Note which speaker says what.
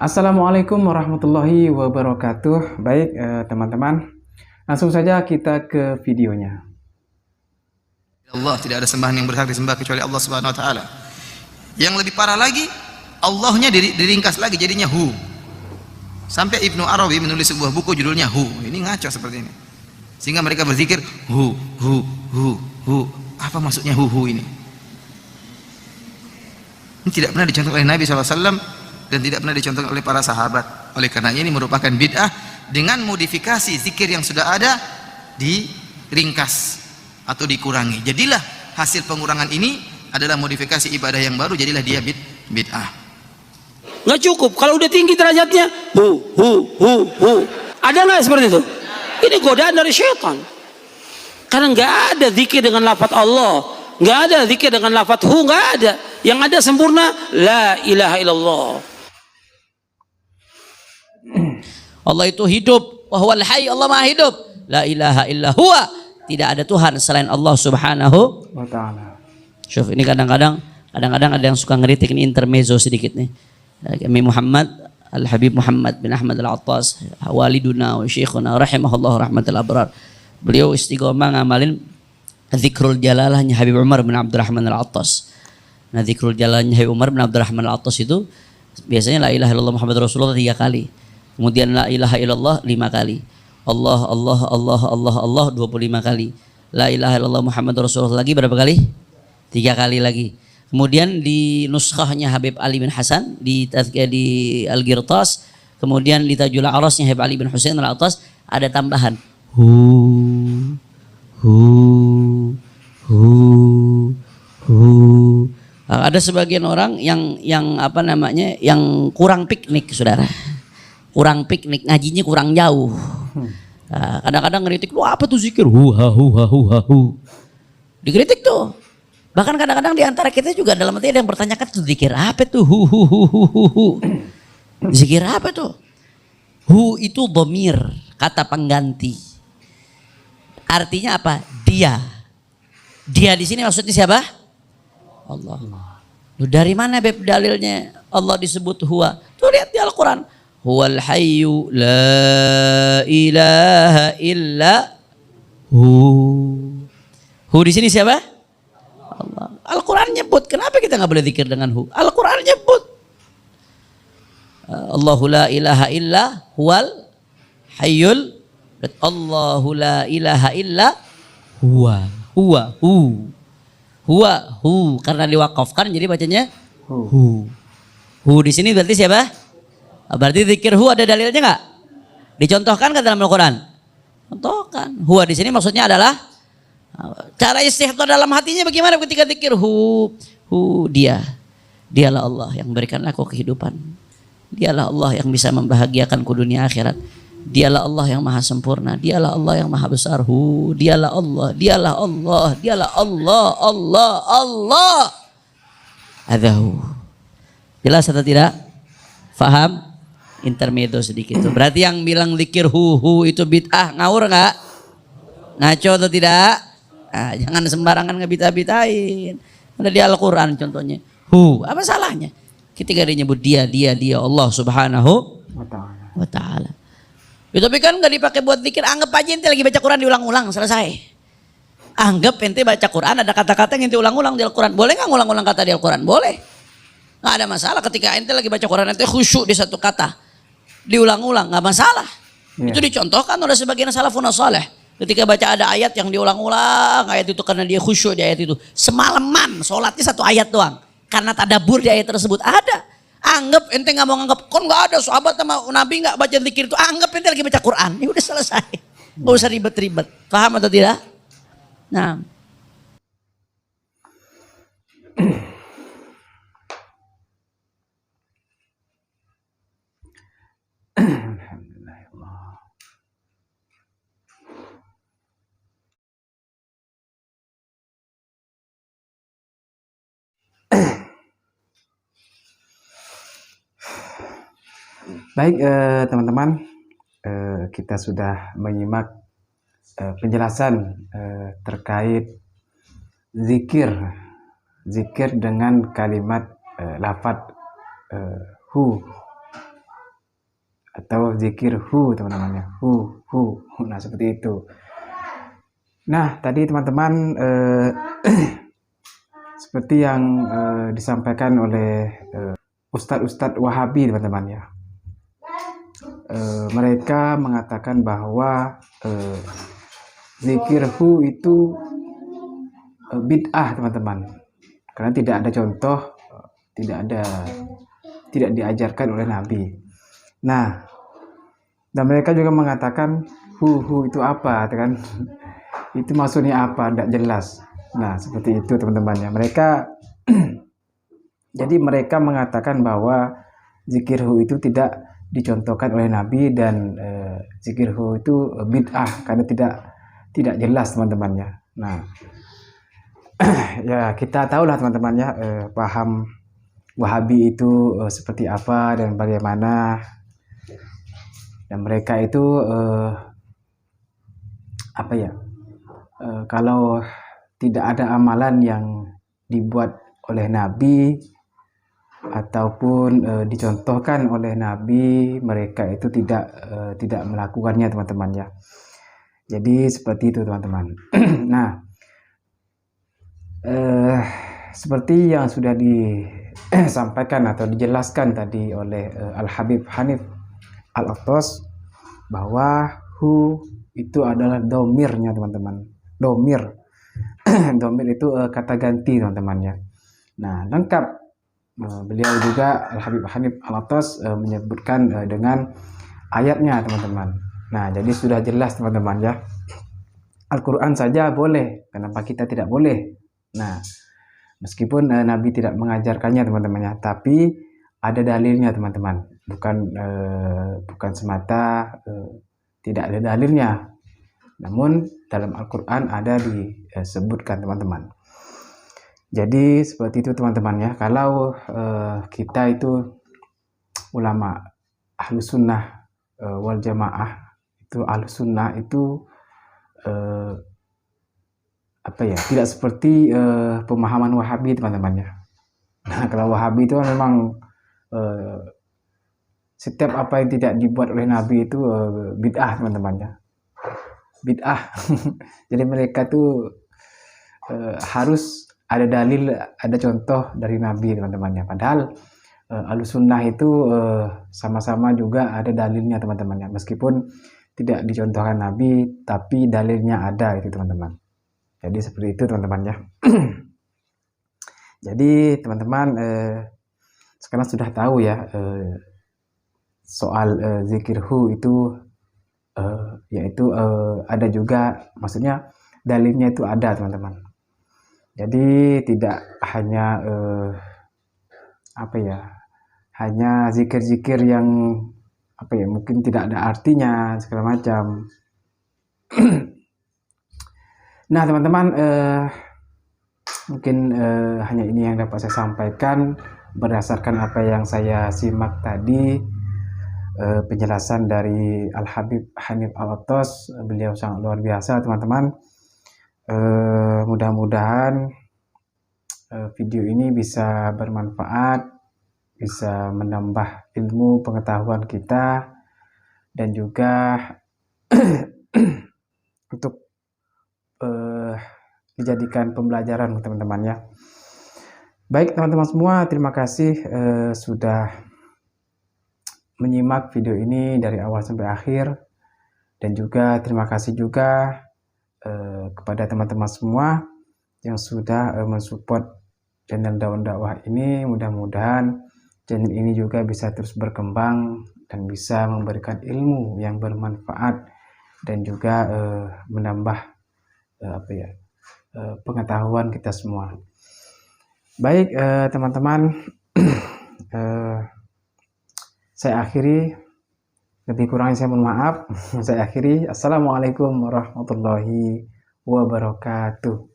Speaker 1: Assalamualaikum warahmatullahi wabarakatuh. Baik, teman-teman, langsung saja kita ke videonya.
Speaker 2: Allah, tidak ada sembahan yang berhak disembah kecuali Allah Subhanahu wa taala. Yang lebih parah lagi, Allahnya diringkas lagi jadinya hu. Sampai Ibnu Arabi menulis sebuah buku judulnya Hu. Ini ngaco seperti ini. Sehingga mereka berzikir hu hu hu hu. Apa maksudnya hu ini? Ini tidak pernah dicontohkan oleh Nabi SAW dan tidak pernah dicontohkan oleh para sahabat. Oleh karenanya ini merupakan bid'ah dengan modifikasi zikir yang sudah ada diringkas atau dikurangi. Jadilah hasil pengurangan ini adalah modifikasi ibadah yang baru, jadilah dia bid'ah.
Speaker 3: Nggak cukup kalau udah tinggi derajatnya hu. Ada nggak seperti itu? Ini godaan dari syaitan. Karena nggak ada zikir dengan lafaz Allah, nggak ada zikir dengan lafaz hu, nggak ada. Yang ada sempurna la ilaha illallah.
Speaker 4: Allah itu hidup, wa huwal hayy, Allah maha hidup. La ilaha illa huwa, tidak ada Tuhan selain Allah Subhanahu
Speaker 1: wa ta'ala.
Speaker 4: Syuf, ini kadang-kadang ada yang suka ngeritik, ini intermezzo sedikit nih. Kami Muhammad Al-Habib Muhammad bin Ahmad Al-Attas, waliduna wa syekhuna rahimahullah rahmatul abrar. Beliau istiqomah ngamalin zikrul jalalahnya Habib Umar bin Abdurrahman Al-Attas. Nah, zikrul jalalahnya Habib Umar bin Abdurrahman Al-Attas itu biasanya la ilaha illallah Muhammad Rasulullah 3 kali. Kemudian la ilaha illallah 5 kali. Allah 25 kali. La ilaha illallah Muhammad Rasulullah lagi berapa kali? 3 kali lagi. Kemudian di nuskhahnya Habib Ali bin Hasan di Al-Ghirtas, kemudian di Tajul Arasnya Habib Ali bin Husain Al-Attas ada tambahan hu. Ada sebagian orang yang kurang piknik, saudara. Kurang piknik, ngajinya kurang jauh. Kadang-kadang ngeritik, lu apa tuh zikir? Hu. Dikritik tuh. Bahkan kadang-kadang di antara kita juga dalam hati ada yang bertanyakan tuh zikir apa tuh? Hu. Zikir apa tuh? Hu itu dhamir, kata pengganti. Artinya apa? Dia. Dia di sini maksudnya siapa? Allah. Dari mana beb dalilnya Allah disebut huwa? Tuh lihat di Al-Quran. Huwal hayyu la ilaha illa hu. Hu di sini siapa? Allah. Al-Quran nyebut. Kenapa kita nggak boleh zikir dengan hu? Al-Quran nyebut. Allahu la ilaha illa huwal hayyul. Allahu la ilaha illa huwa. Hu karena diwakafkan jadi bacanya hu. Hu di sini berarti siapa? Berarti zikir hu ada dalilnya nggak? Dicontohkan kan dalam Al-Quran? Contohkan. Huwa di sini maksudnya adalah cara istighfar dalam hatinya bagaimana ketika zikir hu. Dialah Allah yang memberikan aku kehidupan. Dialah Allah yang bisa membahagiakanku dunia akhirat. Dialah Allah yang maha sempurna. Dialah Allah yang maha besar. Dialah Allah. Allah. Adahu. Jelas atau tidak? Faham? Intermezzo sedikit. Berarti yang bilang zikir hu itu bid'ah, ngawur nggak? Ngaco atau tidak? Nah, jangan sembarangan ngebita-bitain. Ada di Al-Quran contohnya. Hu, apa salahnya? Ketika dia nyebut dia Allah Subhanahu wa ta'ala. Ya, tapi kan nggak dipakai buat zikir. Anggap aja ente lagi baca Quran diulang-ulang, selesai. Anggap ente baca Quran ada kata-kata yang ente ulang-ulang di Al-Quran. Boleh nggak ngulang-ulang kata di Al-Quran? Boleh. Nggak ada masalah ketika ente lagi baca Quran ente khusyuk di satu kata. Diulang-ulang nggak masalah. Itu dicontohkan oleh sebagian salafun saleh. Ketika baca ada ayat yang diulang-ulang ayat itu karena dia khusyuk di ayat itu. Semalaman sholatnya satu ayat doang. Karena tadabbur di ayat tersebut ada. Anggap ente nggak mau nganggap kon nggak ada sahabat sama Nabi nggak baca zikir itu. Anggap ente lagi baca Quran. Ya udah selesai. Nggak usah ribet-ribet. Paham atau tidak? Nah.
Speaker 1: Baik, teman-teman, kita sudah menyimak penjelasan terkait zikir dengan kalimat lafaz hu atau zikir hu teman-teman ya, hu. Nah seperti itu. Nah tadi teman-teman seperti yang disampaikan oleh Ustadz Wahabi teman-teman ya. Mereka mengatakan bahwa zikir hu itu bid'ah teman-teman, karena tidak ada contoh, tidak diajarkan oleh Nabi. Nah, dan mereka juga mengatakan hu itu apa kan? Itu maksudnya apa? Tidak jelas. Nah, seperti itu teman-teman ya. Mereka jadi mereka mengatakan bahwa zikir hu itu tidak dicontohkan oleh Nabi, dan zikir hu itu bid'ah karena tidak jelas teman-teman ya. Nah, ya kita tahulah teman-teman ya, paham Wahabi itu seperti apa dan bagaimana, dan mereka itu apa ya, kalau tidak ada amalan yang dibuat oleh Nabi ataupun dicontohkan oleh Nabi, mereka itu tidak melakukannya teman-teman ya. Jadi seperti itu teman-teman. Nah, seperti yang sudah disampaikan atau dijelaskan tadi oleh Al-Habib Hanif Al-Aqtas, bahwa hu itu adalah domirnya teman-teman. Domir itu kata ganti teman-teman ya. Nah lengkap, beliau juga Al-Habib Hanif Al-Aqtas menyebutkan dengan ayatnya teman-teman. Nah jadi sudah jelas teman-teman ya. Al-Quran saja boleh, kenapa kita tidak boleh? Nah, meskipun Nabi tidak mengajarkannya teman-teman ya, tapi ada dalilnya teman-teman, bukan semata tidak ada dalilnya, namun dalam Al-Quran ada disebutkan teman-teman. Jadi seperti itu teman-teman ya. Kalau kita itu ulama Ahlus Sunnah wal Jamaah, itu Ahlus Sunnah itu apa ya, tidak seperti pemahaman Wahabi teman-teman ya. Nah kalau Wahabi itu memang setiap apa yang tidak dibuat oleh Nabi itu bid'ah teman-teman ya, bid'ah. Jadi mereka tuh harus ada dalil, ada contoh dari Nabi teman-teman ya. Padahal Ahlus Sunnah itu sama-sama juga ada dalilnya teman-teman ya, meskipun tidak dicontohkan Nabi tapi dalilnya ada itu teman-teman. Jadi seperti itu teman-teman ya. Jadi teman-teman sekarang sudah tahu ya soal zikir hu itu, yaitu ada juga, maksudnya dalilnya itu ada teman-teman. Jadi tidak hanya apa ya, hanya zikir-zikir yang apa ya, mungkin tidak ada artinya segala macam. Nah teman-teman, mungkin hanya ini yang dapat saya sampaikan berdasarkan apa yang saya simak tadi, penjelasan dari Al-Habib Hanif Al-Aqtas. Beliau sangat luar biasa teman-teman. Mudah-mudahan video ini bisa bermanfaat, bisa menambah ilmu pengetahuan kita, dan juga untuk dijadikan pembelajaran teman-teman ya. Baik teman-teman semua, terima kasih sudah menyimak video ini dari awal sampai akhir, dan juga terima kasih juga kepada teman-teman semua yang sudah mensupport channel Daun Dakwah ini. Mudah-mudahan channel ini juga bisa terus berkembang dan bisa memberikan ilmu yang bermanfaat, dan juga menambah apa ya, pengetahuan kita semua. Baik teman-teman, saya akhiri, lebih kurangnya saya mohon maaf. Saya akhiri, assalamualaikum warahmatullahi wabarakatuh.